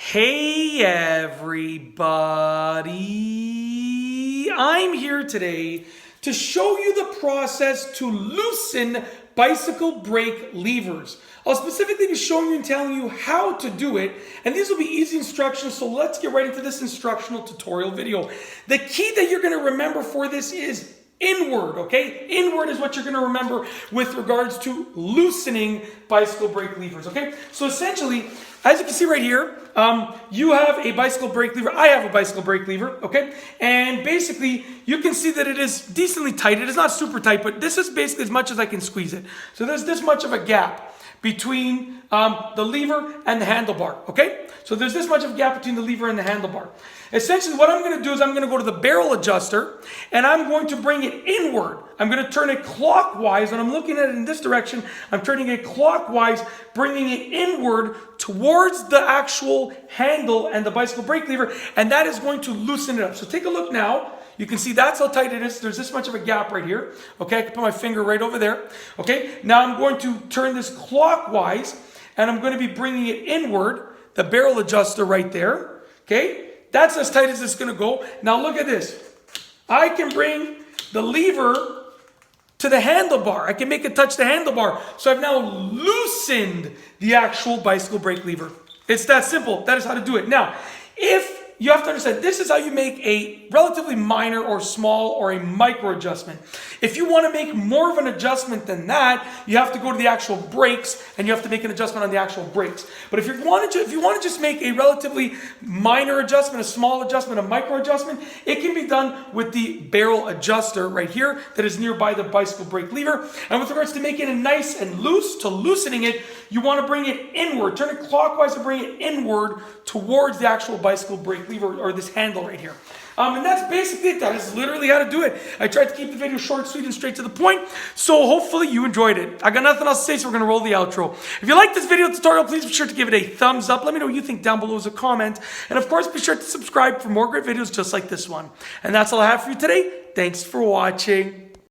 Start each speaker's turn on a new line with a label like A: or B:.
A: Hey everybody, I'm here today to show you the process to loosen bicycle brake levers. I'll specifically be showing you and telling you how to do it, and these will be easy instructions, so let's get right into this instructional tutorial video. The key that you're going to remember for this is inward, okay? Inward is what you're going to remember with regards to loosening bicycle brake levers, okay? So essentially, as you can see right here, you have a bicycle brake lever. I have a bicycle brake lever, okay? And basically, you can see that it is decently tight. It is not super tight, but this is basically as much as I can squeeze it. So there's this much of a gap between the lever and the handlebar, okay? So there's this much of a gap between the lever and the handlebar. Essentially, what I'm going to do is I'm going to go to the barrel adjuster, and I'm going to bring it inward. I'm going to turn it clockwise. When I'm looking at it in this direction, I'm turning it clockwise, bringing it inward towards the actual handle and the bicycle brake lever, and that is going to loosen it up. So take a look now. You can see that's how tight it is. There's this much of a gap right here. Okay, I can put my finger right over there. Okay, now I'm going to turn this clockwise, and I'm going to be bringing it inward, the barrel adjuster right there. Okay, that's as tight as it's going to go. Now look at this. I can bring the lever to the handlebar. I can make it touch the handlebar. So I've now loosened the actual bicycle brake lever. It's that simple. That is how to do it. Now, if you have to understand, this is how you make a relatively minor or small or a micro adjustment. If you want to make more of an adjustment than that, you have to go to the actual brakes and you have to make an adjustment on the actual brakes. But if you want to just make a relatively minor adjustment, a small adjustment, a micro adjustment, it can be done with the barrel adjuster right here that is nearby the bicycle brake lever. And with regards to making it nice and loose, to loosening it, you want to bring it inward. Turn it clockwise and bring it inward towards the actual bicycle brake lever or this handle right here. And that's basically it. That is literally how to do it. I tried to keep the video short, sweet, and straight to the point. So hopefully you enjoyed it. I got nothing else to say, so we're going to roll the outro. If you like this video tutorial, please be sure to give it a thumbs up. Let me know what you think down below as a comment. And of course, be sure to subscribe for more great videos just like this one. And that's all I have for you today. Thanks for watching.